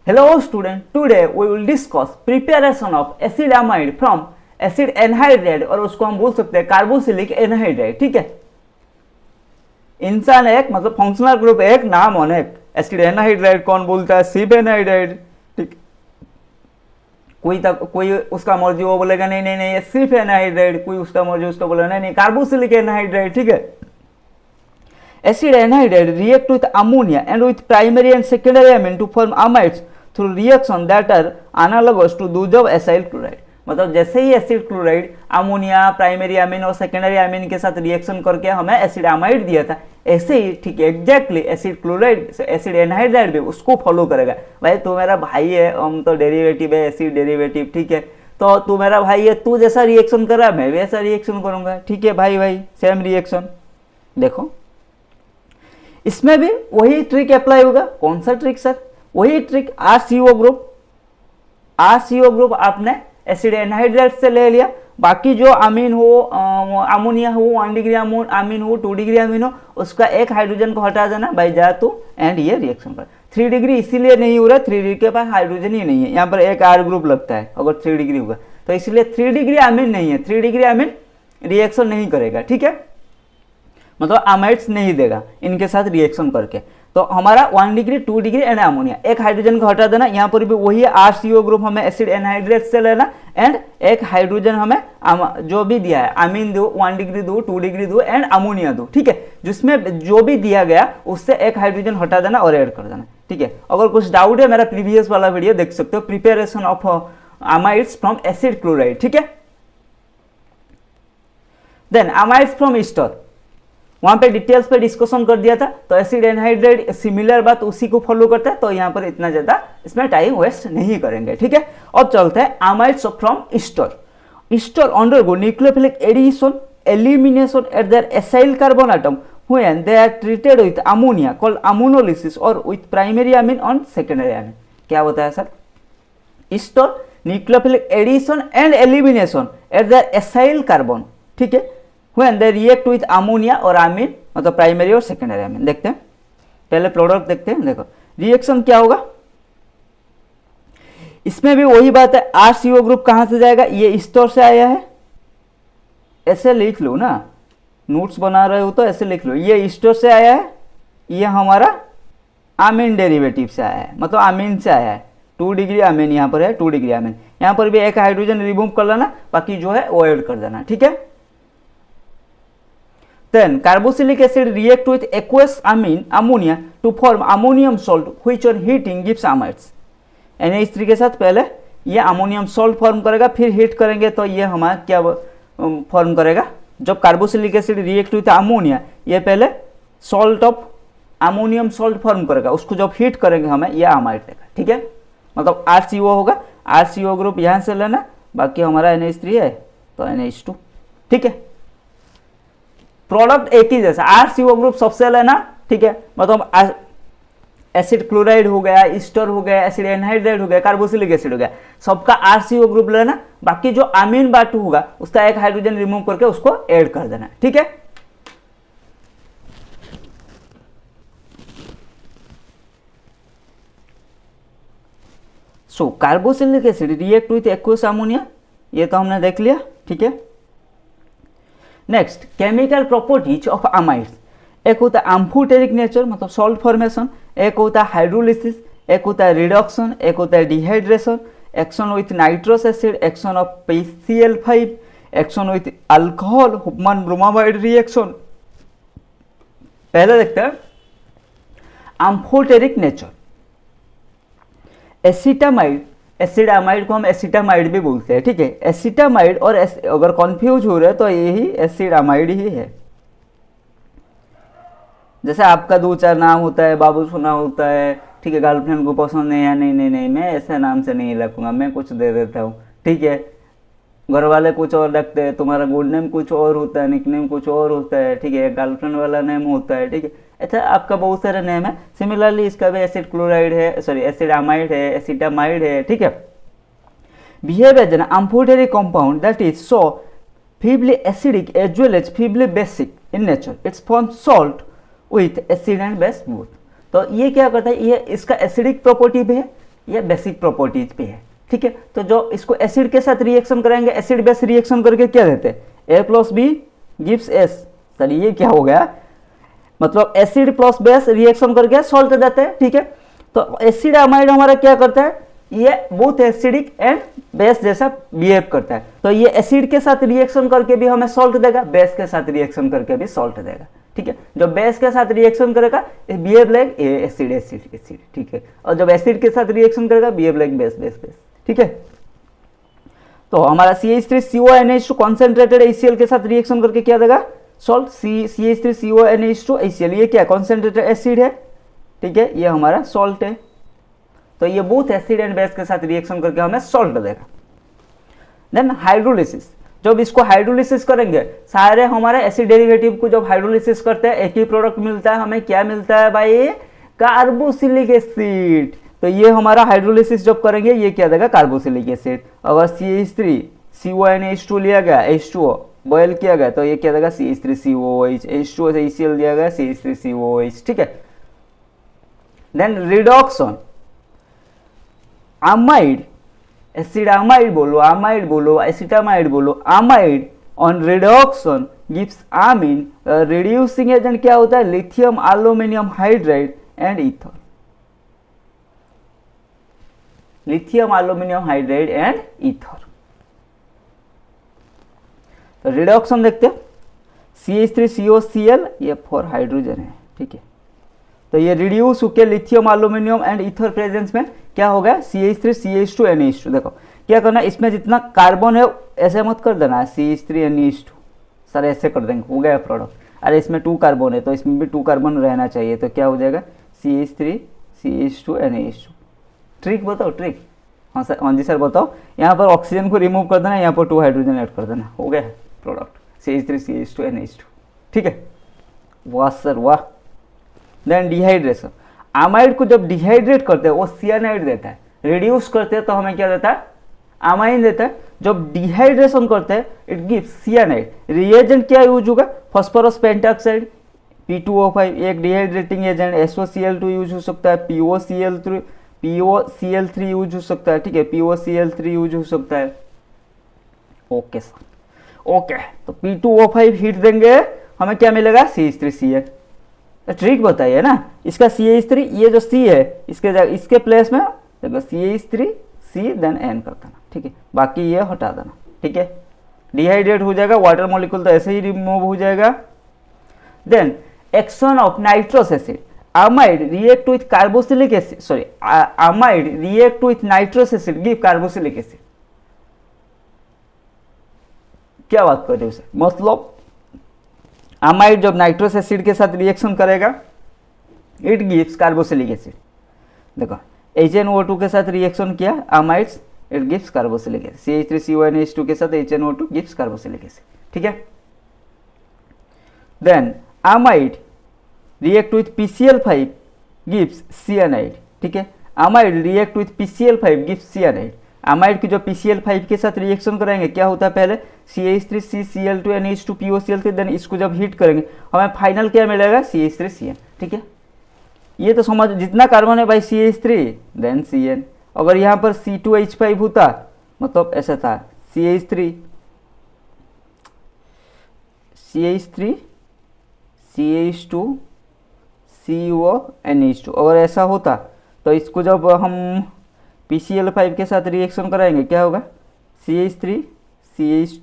Hello student, today we will discuss preparation of acid amide from acid anhydride और उसको हम बोल सकते हैं कार्बोसिलिक एनहाइड्राइड। ठीक है, इंसान एक मतलब फंक्शनल ग्रुप एक नाम अनेक। एसिड एनहाइड्राइड कौन बोलता है? सिप एनहाइड्राइड। ठीक, कोई उसका मर्जी वो बोलेगा नहीं नहीं नहीं ये सिर्फ एनहाइड्राइड, कोई उसका मर्जी उसका बोलेगा नहीं नहीं कार्बोसिलिक एनहाइड्राइड। ठीक है, acid anhydride react with ammonia and with primary and secondary amine to form amides through reaction that are analogous to those of acyl chloride। मतलब जैसे ही acid chloride ammonia primary amine और secondary अमीन के साथ reaction करके हमें acid amide दिया था, ऐसे ही ठीक exactly acid chloride acid anhydride भी उसको फॉलो करेगा। भाई तू मेरा भाई है, हम तो डेरिवेटिव है एसिड डेरिवेटिव। ठीक है, तो तू मेरा भाई है, तू जैसा रिएक्शन कर रहा है मैं भी ऐसा रिएक्शन करूंगा। ठीक है भाई भाई सेम रिएक्शन। देखो इसमें भी वही ट्रिक अप्लाई होगा। कौन सा ट्रिक सर? वही ट्रिक RCO ग्रुप आपने एसिड एनहाइड्राइड से ले लिया, बाकी जो अमीन हो अमोनिया हो 1 डिग्री अमीन हो 2 डिग्री अमीन हो उसका एक हाइड्रोजन को हटा देना भाई जा तू एंड ये रिएक्शन कर। 3 डिग्री इसीलिए नहीं हो रहा, 3 डिग्री के पास हाइड्रोजन ही नहीं है, यहाँ पर एक R ग्रुप लगता है अगर 3 डिग्री होगा तो इसलिए 3 डिग्री अमीन नहीं है, 3 डिग्री अमीन रिएक्शन नहीं करेगा। ठीक है, मतलब अमाइड्स नहीं देगा इनके साथ रिएक्शन करके। तो हमारा 1 डिग्री 2 डिग्री एंड अमोनिया, एक हाइड्रोजन को हटा देना, यहाँ पर भी वही RCO ग्रुप हमें एसिड एनहाइड्रेट से लेना एंड एक हाइड्रोजन हमें जो भी दिया है अमीन दो 1 डिग्री दो 2 डिग्री दो एंड अमोनिया दो। ठीक है, जिसमें जो भी दिया गया उससे एक हाइड्रोजन हटा देना और ऐड कर देना। ठीक है, अगर कुछ डाउट है मेरा प्रीवियस वाला वीडियो देख सकते हो, preparation of amides from acid chloride. ठीक है, देन अमाइड्स फ्रॉम ईस्टर, वहां पे डिटेल्स पे डिस्कशन कर दिया था। तो एसिड एनहाइड्राइड सिमिलर बात उसी को फॉलो करता है, तो यहाँ पर इतना ज्यादा इसमें टाइम वेस्ट नहीं करेंगे। ठीक है, अब चलते हैं amides from ester. Ester undergo nucleophilic addition elimination at their acyl carbon atom when they are treated with ammonia called ammonolysis और with primary amine on secondary amine. क्या होता है sir? Ester nucleophilic addition and elimination at their acyl carbon. ठीक है, when they react with ammonia और अमीन मतलब primary और secondary अमीन। देखते हैं पहले प्रोडक्ट देखते हैं। देखो रिएक्शन क्या होगा, इसमें भी वही बात है। RCO ग्रुप कहां से जाएगा? ये ईस्टर से आया है, ऐसे लिख लो ना, नोट्स बना रहे हो तो ऐसे लिख लो। ये ईस्टर से आया है, ये हमारा अमीन डेरिवेटिव से आया है, मतलब अमीन से आया है। 2 डिग्री अमीन यहाँ पर है, 2 डिग्री अमीन, यहाँ पर भी एक हाइड्रोजन रिमूव कर लेना, बाकी जो है वो ऐड कर देना। ठीक है, then carboxylic acid react with aqueous amine ammonia to form ammonium salt which on heating gives amides। यानी इस तरीके के साथ पहले ये अमोनियम सॉल्ट फॉर्म करेगा, फिर हीट करेंगे तो ये हमारा क्या फॉर्म करेगा? जब carboxylic acid react with ammonia ये पहले salt of ammonium salt form करेगा, उसको जब हीट करेंगे हमें यह अमाइड देगा। ठीक है, मतलब RCO होगा, RCO ग्रुप यहाँ से लेना, बाकी हमारा NH3 है तो NH2। ठीक है, प्रोडक्ट एक ही जैसा, RCO ग्रुप सबसे लेना। ठीक है, मतलब एसिड क्लोराइड हो गया, ईस्टर हो गया, एसिड एनहाइड्राइड हो गया, कार्बोक्सिलिक एसिड हो गया, सबका RCO ग्रुप लेना, बाकी जो अमीन बाटू होगा उसका एक हाइड्रोजन रिमूव करके उसको ऐड कर देना। ठीक है, so carboxylic acid react with aqueous ammonia, ये तो हमने देख लिया। ठीक है, next chemical properties of amides. एक होता है एम्फोटेरिक नेचर मतलब सॉल्ट फॉर्मेशन, एक होता है हाइड्रोलिसिस, एक होता है रिडक्शन, एक होता है dehydration, action with nitrous acid, action of PCl5, action with alcohol Hofmann bromide reaction. पहले देखते हैं amphoteric nature. Acetamide, acid amide को हम एसिटामाइड भी बोलते हैं। ठीक है, एसिटामाइड और अगर कंफ्यूज हो रहे हैं तो यही एसिड अमाइड ही है। जैसे आपका 2-4 नाम होता है, बाबू सोना होता है। ठीक है, गर्लफ्रेंड को पसंद नहीं है, नहीं नहीं नहीं मैं ऐसे नाम से नहीं रखूंगा, मैं कुछ दे देता हूँ। ठीक है, घर वाले कुछ और रखते हैं, तुम्हारा गुड नेम कुछ और होता है, निकनेम कुछ और होता है। ठीक है, गर्लफ्रेंड वाला नेम होता है। ठीक है, अच्छा आपका बहुत सारे नेम है। सिमिलरली इसका भी एसिड क्लोराइड है, सॉरी एसिड अमाइड है, एसिटामाइड है। ठीक है, behave as an amphoteric compound that is so feebly acidic as well as feebly basic in nature. It forms salt with acid and base both. तो ये क्या करता है, ये इसका एसिडिक प्रॉपर्टी भी है, ये बेसिक प्रॉपर्टीज पे है, ठीक है। तो जो इसको एसिड के साथ रिएक्शन कराएंगे, एसिड बेस रिएक्शन करके क्या देते हैं, A+B गिव्स S। सर ये क्या हो गया, मतलब एसिड प्लस बेस रिएक्शन करके सॉल्ट देते हैं, ठीक है। तो एसिड अमाइड हमारा क्या करता है, ये बहुत एसिडिक एंड बेस जैसा बिहेव करता है। तो ये एसिड के साथ रिएक्शन करके भी हमें सॉल्ट देगा, बेस के साथ रिएक्शन करके भी सॉल्ट देगा, ठीक है। जो बेस के साथ रिएक्शन करेगा behave like acid acid acid, ठीक है। और जब एसिड के साथ रिएक्शन करेगा behave like base base base, ठीक है। तो हमारा CH3CONH2 कॉन्सेंट्रेटेड HCl के साथ रिएक्शन करके क्या देगा, सॉल्ट। CH3CONH2 HCl, ये क्या कॉन्सेंट्रेटेड एसिड है, ठीक है, ये हमारा सॉल्ट है। तो ये बोथ एसिड एंड बेस के साथ रिएक्शन करके हमें सॉल्ट देगा। देन हाइड्रोलिसिस, जब इसको हाइड्रोलिसिस करेंगे, सारे हमारे एसिड डेरिवेटिव को जब हाइड्रोलिसिस करते हैं एक ही प्रोडक्ट मिलता है, हमें क्या मिलता है भाई, कार्बोक्सिलिक एसिड। तो ये हमारा हाइड्रोलिसिस जब करेंगे ये क्या देगा, कार्बोक्सिलिक एसिड। अगर CH3CONH2 लिया गया, H2O बॉयल किया गया, तो ये क्या देगा, CH3COOH, H2O से HCl दिया गया, CH3COOH, ठीक है। देन रिडॉक्शन, अमाइड, एसिडामाइड बोलो, अमाइड बोलो, एसिटामाइड बोलो, अमाइड ऑन रिडॉक्शन गिव्स आमीन। रिड्यूसिंग एजेंट क्या होता है, lithium aluminium hydride and ether, lithium aluminium hydride and ether. तो रिडॉक्शन देखते हैं, CH3COCl, ये 4 हाइड्रोजन है, ठीक है। तो ये रिड्यूस होकर lithium aluminium and ether presence में क्या हो गया, CH3CH2NH2। देखो क्या करना है, इसमें जितना कार्बन है ऐसे मत कर देना है, CH3NH2 सर ऐसे कर देंगे, हो गया प्रोडक्ट। अरे इसमें 2 कार्बन है तो इसमें भी 2 कार्बन रहना चाहिए, तो क्या हो जाएगा, CH3CH2NH2। ट्रिक बताओ, ट्रिक। हाँ सर, हाँ जी सर बताओ। यहाँ पर ऑक्सीजन को रिमूव कर देना, यहाँ पर 2 हाइड्रोजन ऐड कर देना, हो गया प्रोडक्ट CH3CH2NH2, ठीक है। वाह सर वाह। देन डिहाइड्रेशन, अमाइड को जब डिहाइड्रेट करते हैं वो सियानाइड देता है, रिड्यूस करते हैं तो हमें क्या देता है, अमाइन देता है। जब डिहाइड्रेशन करते हैं इट गिव्स सियानाइड। रिएजेंट क्या यूज होगा, फास्फोरस पेंटॉक्साइड P2O5 एक डिहाइड्रेटिंग एजेंट, SOCl2 यूज हो सकता है, POCl3 यूज हो सकता है, ठीक है, POCl3 यूज हो सकता है। Okay sir, okay. तो P2O5 हीट देंगे, हमें क्या मिलेगा, CH3Cl। ट्रिक बताइए ना, इसका CH3, ये जो C है इसके प्लेस में देखो CH3C देन N कर देना, ठीक है। बाकी ये हटा देना, ठीक है। डिहाइड्रेट हो जाएगा, वाटर मॉलिक्यूल तो ऐसे ही रिमूव हो जाएगा। Then action of nitrous acid, amide react with carboxylic acid, sorry, amide react with nitrous acid give carboxylic acid। क्या बात कर रहे हो सर, मतलब अमाइड जब नाइट्रस एसिड के साथ रिएक्शन करेगा इट गिव्स कार्बोक्सिलिक एसिड। देखो HNO2 के साथ रिएक्शन किया amides, it gives carboxylic acid. CH3CONH2 के साथ HNO2 गिव्स कार्बोक्सिलिक एसिड, ठीक है। Then amide react with PCl5 gives cyanide, ठीक है। Amide react with PCl5 gives cyanide. Amide की जो PCl5 के साथ रिएक्शन कराएंगे क्या होता है, पहले CH3CCl2NH2POCl3, देन इसको जब हीट करेंगे हमें फाइनल क्या मिलेगा, CH3Cn, ठीक है। ये तो समझ, जितना कार्बन है भाई CH3 देन Cn। अगर यहाँ पर C2H5 होता मतलब ऐसा था CH3 CH2 CONH2, अगर ऐसा होता तो इसको जब हम PCl5 के साथ रिएक्शन कराएंगे क्या होगा, CH3 CH2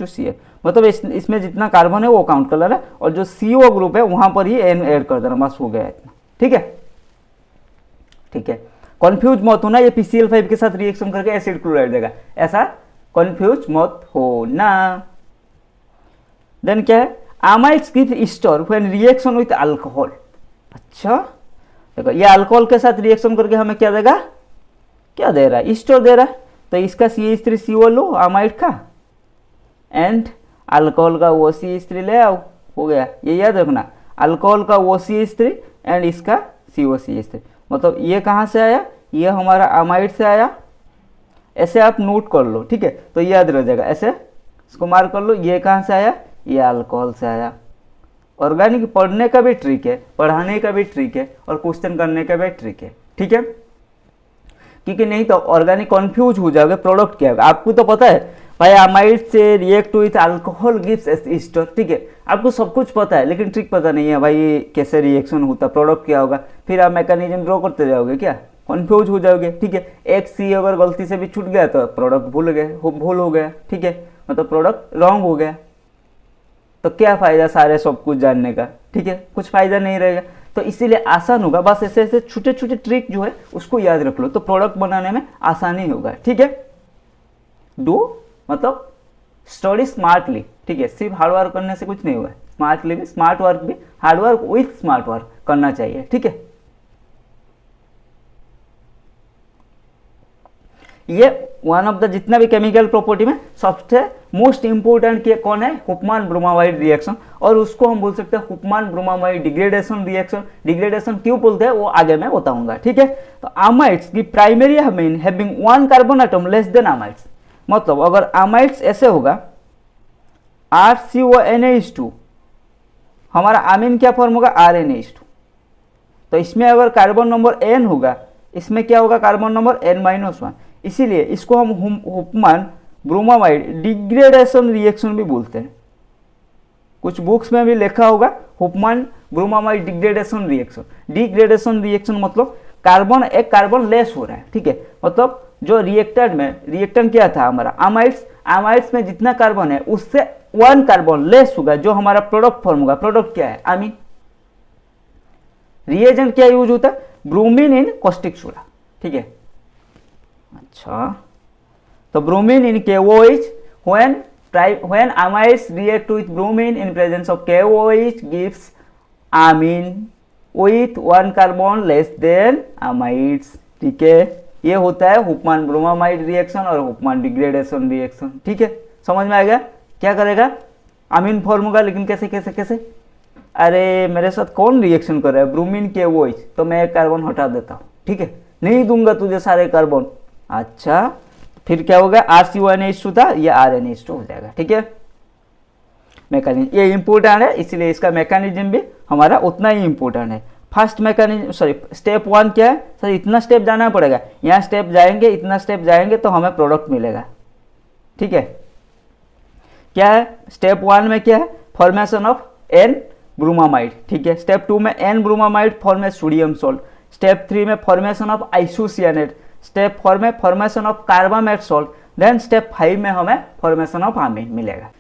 Cl, मतलब इसमें जितना कार्बन है वो काउंट कर लेना, और जो CO ग्रुप है वहां पर ही N ऐड कर देना, बस हो गया इतना, ठीक है। ठीक है, कन्फ्यूज मत होना, ये PCl5 के साथ रिएक्शन करके एसिड क्लोराइड देगा, ऐसा कन्फ्यूज मत होना। देन क्या है, amides give Easter when reaction with alcohol. अच्छा देखो, ये अल्कोहल के साथ रिएक्शन करके हमें क्या देगा, क्या दे रहा है, ईस्टर दे रहा है। तो इसका CH3CO लो अमाइड का, एंड अल्कोहल का OCH3 ले आओ, हो गया। ये याद रखना, अल्कोहल का OCH3 एंड इसका COCH3, मतलब ये कहाँ से आया, ये हमारा अमाइड से आया। ऐसे आप नोट कर लो, ठीक है, तो याद रह जाएगा, ऐसे इसको मार्क कर लो, ये कहाँ से आया, ये अल्कोहल से आया। ऑर्गेनिक पढ़ने का भी ट्रिक है, पढ़ाने का भी ट्रिक है और क्वेश्चन करने का भी ट्रिक है, ठीक है। क्योंकि नहीं तो ऑर्गेनिक कंफ्यूज हो जाओगे प्रोडक्ट क्या होगा। आपको तो पता है भाई अमाइड से react with alcohol gives ester, ठीक है, आपको सब कुछ पता है, लेकिन ट्रिक पता नहीं है भाई कैसे रिएक्शन होता, प्रोडक्ट क्या होगा। फिर आप मैकेनिज्म ड्रॉ करते जाओगे, क्या कंफ्यूज हो जाओगे, ठीक है। एक सी अगर गलती से भी छूट गया तो प्रोडक्ट भूल हो गया, ठीक है, मतलब प्रोडक्ट रॉन्ग हो गया, तो क्या फ़ायदा सारे सब कुछ जानने का, ठीक है, कुछ फ़ायदा नहीं रहेगा। तो इसीलिए आसान होगा, बस ऐसे ऐसे छोटे छोटे ट्रिक जो है उसको याद रख लो, तो प्रोडक्ट बनाने में आसानी होगा, ठीक है। डू मतलब स्टडी स्मार्टली, ठीक है, सिर्फ हार्ड वर्क करने से कुछ नहीं होगा, स्मार्टली भी, स्मार्ट वर्क भी, hard work with smart work करना चाहिए, ठीक है। ये वन ऑफ द जितना भी केमिकल प्रॉपर्टी में सबसे मोस्ट इंपोर्टेंट के कौन है, हुपमान ब्रोमामाइड रिएक्शन, और उसको हम बोल सकते हैं हुपमान ब्रोमामाइड डिग्रेडेशन रिएक्शन। डिग्रेडेशन क्यों बोलते हैं वो आगे मैं बताऊंगा, ठीक है। तो अमाइड्स की primary amine having one carbon atom less than amides, मतलब अगर अमाइड्स ऐसे होगा RCONH2, हमारा अमीन क्या फॉर्म होगा RNH2, तो इसमें अगर कार्बन नंबर n होगा, इसमें क्या होगा कार्बन नंबर n-1, इसीलिए इसको हम हुपमान ब्रोमामाइड डिग्रेडेशन रिएक्शन भी बोलते हैं। कुछ बुक्स में भी लिखा होगा Hofmann bromamide degradation reaction. Degradation reaction मतलब कार्बन एक कार्बन लेस हो रहा है, ठीक है, मतलब जो रिएक्टेंट में रिएक्टेंट क्या था हमारा अमाइड्स में जितना कार्बन है उससे वन कार्बन लेस होगा, जो हमारा प्रोडक्ट फॉर्म होगा। प्रोडक्ट क्या है, अमीन। रिएजेंट क्या यूज होता है, ब्रोमीन इन कॉस्टिक सोडा, ठीक है। अच्छा, तो bromine in KOH when amides react with bromine in presence of KOH gives amine with one carbon less than amides, ठीक है। ये होता है हुपमान ब्रोमामाइड रिएक्शन और हुपमान डिग्रेडेशन रिएक्शन, ठीक है, समझ में आ गया। क्या करेगा, अमीन फॉर्म होगा, लेकिन कैसे कैसे कैसे, अरे मेरे साथ कौन रिएक्शन कर रहा है, ब्रोमीन KOH, तो मैं एक कार्बन हटा देता हूँ, ठीक है, नहीं दूंगा तुझे सारे कार्बन। अच्छा, फिर क्या होगा, RCONH2 था, ये RNH2 हो जाएगा, ठीक है। मैकेनिज्म ये इंपॉर्टेंट है, इसलिए इसका मैकेनिज्म भी हमारा उतना ही इंपॉर्टेंट है। फर्स्ट मैकेनिज्म स्टेप 1 क्या है, सर इतना स्टेप जाना पड़ेगा, यहाँ स्टेप जाएंगे, इतना स्टेप जाएंगे तो हमें प्रोडक्ट मिलेगा, ठीक है। क्या है स्टेप 1 में, क्या है, फॉर्मेशन ऑफ N ब्रोमामाइड, ठीक है। स्टेप 2 में N bromamide form sodium salt. Step 3 में फॉर्मेशन ऑफ आइसोसियानेट। स्टेप 4 में formation of carbamate salt. Then step 5 में हमें फॉर्मेशन ऑफ अमीन मिलेगा।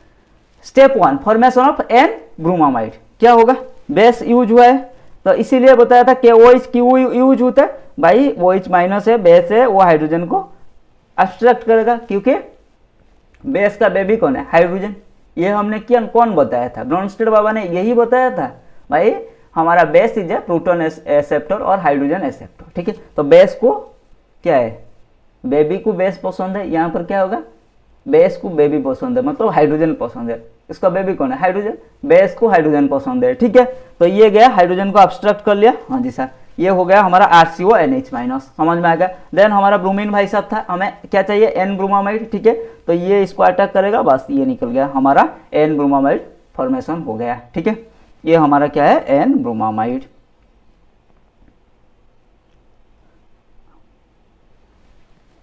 Step 1 formation of N bromamide, क्या होगा, बेस यूज हुआ है, तो इसीलिए बताया था KOH क्यों यूज होता है भाई, OH माइनस है, बेस है, वो हाइड्रोजन को अब्स्ट्रैक्ट करेगा, क्योंकि बेस का बेबी कौन है, हाइड्रोजन। ये हमने कौन बताया था, ब्रॉन्स्टेड बाबा ने यही बताया था भाई, हमारा base is a proton acceptor और हाइड्रोजन एक्सेप्टर, ठीक है। तो बेस को क्या है, बेबी को बेस पसंद है, यहाँ पर क्या होगा, बेस को बेबी पसंद है, मतलब हाइड्रोजन पसंद है, इसका बेबी कौन है, हाइड्रोजन, बेस को हाइड्रोजन पसंद है, ठीक है। तो ये गया हाइड्रोजन को अब्स्ट्रैक्ट कर लिया, हाँ जी सर, ये हो गया हमारा RCONH माइनस, समझ में आ गया। देन हमारा ब्रोमीन भाई साहब था, हमें क्या चाहिए, N ब्रोमामाइड, ठीक है, तो ये इसको अटैक करेगा, बस ये निकल गया हमारा N ब्रोमामाइड फॉर्मेशन हो गया, ठीक है। ये हमारा क्या है, N ब्रोमामाइड।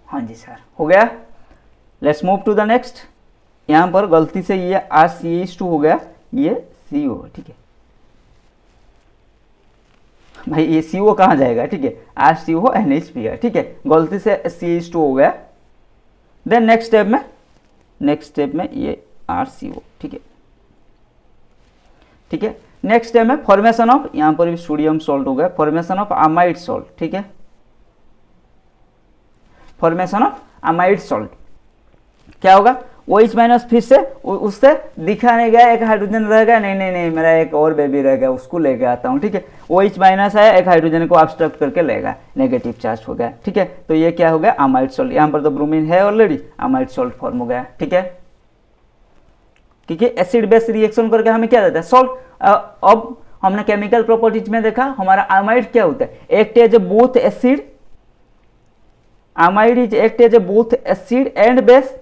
हाँ जी सर, हो गया। Let's move to the next. यहाँ पर गलती से ये RCH2 हो गया, ये CO, ठीक है भाई, ये CO कहाँ जाएगा, ठीक है, RCONH है, ठीक है, गलती से CH2 हो गया। देन नेक्स्ट स्टेप में ये RCO, ठीक है, ठीक है। नेक्स्ट स्टेप में फॉर्मेशन ऑफ, यहाँ पर भी सोडियम सॉल्ट हो गया, फॉर्मेशन ऑफ अमाइड सॉल्ट, ठीक है, फॉर्मेशन ऑफ अमाइड सॉल्ट क्या होगा, OH माइनस, फिर से उससे दिखा नहीं गया, एक हाइड्रोजन रह गया, नहीं मेरा एक और बेबी रह गया, उसको लेके आता हूँ, ठीक है। OH माइनस है, एक हाइड्रोजन को अब्स्ट्रैक्ट करके लेगा, नेगेटिव चार्ज हो गया, ठीक है। तो ये क्या हो गया, अमाइड सॉल्ट, यहाँ पर तो ब्रोमीन है ऑलरेडी, अमाइड सॉल्ट फॉर्म हो गया, ठीक है। क्योंकि एसिड बेस रिएक्शन करके हमें क्या देता है, सॉल्ट। अब हमने केमिकल प्रॉपर्टीज में देखा हमारा अमाइड क्या होता है, act as a both acid, amide is act as a both acid and base,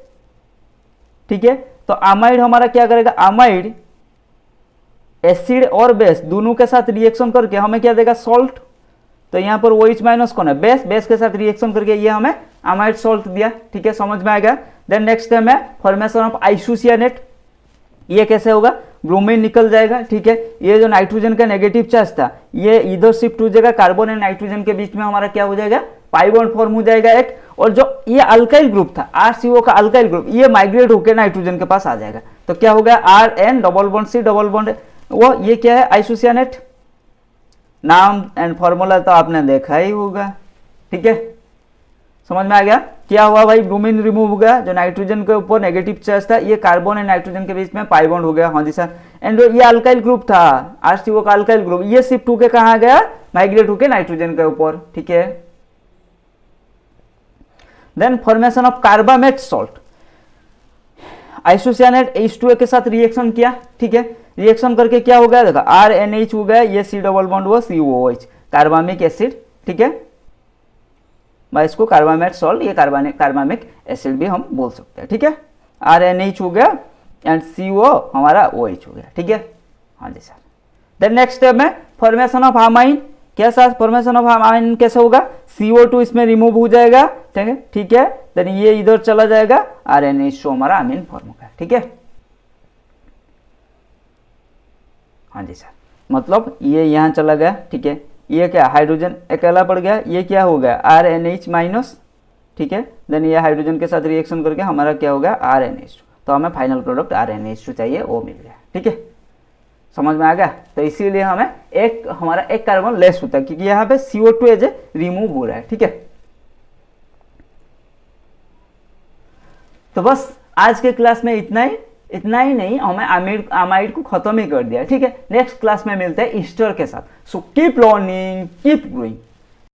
ठीक है। तो अमाइड हमारा क्या करेगा, अमाइड एसिड और बेस दोनों के साथ रिएक्शन करके हमें क्या देगा, सॉल्ट। तो यहाँ पर OH माइनस कौन है, बेस, बेस के साथ रिएक्शन करके ये हमें अमाइड सॉल्ट दिया। ठीक है, समझ में आ गया। देन नेक्स्ट स्टेप है फॉर्मेशन ऑफ आइसोसियानेट। ये कैसे होगा, ब्रोमीन निकल जाएगा। ठीक है, ये जो नाइट्रोजन का नेगेटिव चार्ज था ये इधर शिफ्ट हो जाएगा, कार्बन एंड नाइट्रोजन के बीच में हमारा क्या हो जाएगा, पाई बॉन्ड फॉर्म हो जाएगा एक। और जो ये अल्काइल ग्रुप था RCO का अल्काइल ग्रुप, ये माइग्रेट होकर नाइट्रोजन के पास आ जाएगा। तो क्या हो गया, RN double bond C double bond वो, ये क्या है, आइसोसियानेट। नाम एंड फॉर्मूला तो आपने देखा ही होगा। ठीक है, समझ में आ गया। क्या हुआ भाई, ब्रोमीन रिमूव हो गया, जो नाइट्रोजन के ऊपर नेगेटिव चार्ज था ये कार्बन एंड नाइट्रोजन के बीच में पाई बॉन्ड हो गया। हाँ जी सर। एंड ये अल्काइल ग्रुप था RCO का अल्काइल ग्रुप, ये शिफ्ट होके कहाँ गया, माइग्रेट होके नाइट्रोजन के ऊपर। ठीक है, then formation of carbamate salt. Isocyanate H2O के साथ रिएक्शन किया। ठीक है, रिएक्शन करके क्या हो गया, देखा RNH हो गया, ये C डबल बॉन्ड हुआ COOH, कार्बामिक एसिड। ठीक है, भाई इसको कार्बामेट सॉल्ट, ये कार्बामिक एसिड भी हम बोल सकते हैं। ठीक है, RNH हो गया एंड CO हमारा OH हो गया। ठीक है, हाँ जी सर। देन नेक्स्ट स्टेप में फॉर्मेशन ऑफ अमाइन। क्या सर, फॉर्मेशन ऑफ अमाइन कैसे होगा, CO2 इसमें रिमूव हो जाएगा। ठीक है, ठीक है, देन ये इधर चला जाएगा, RNH हमारा अमीन फॉर्म होगा। ठीक है, हाँ जी सर, मतलब ये यहाँ चला गया। ठीक है, ये क्या, हाइड्रोजन अकेला पड़ गया, ये क्या हो गया, RNH माइनस। ठीक है, देन ये हाइड्रोजन के साथ रिएक्शन करके हमारा क्या हो गया, RNH। तो हमें फाइनल प्रोडक्ट RNH चाहिए, वो मिल गया। ठीक है, समझ में आ गया। तो इसीलिए हमें हमारा एक कार्बन लेस होता है, क्योंकि यहाँ पे CO2 एज ए रिमूव हो रहा है। ठीक है, तो बस आज के क्लास में इतना ही नहीं, हमें अमाइड को खत्म ही कर दिया। ठीक है, नेक्स्ट क्लास में मिलते हैं ईस्टर के साथ। So keep learning, keep growing.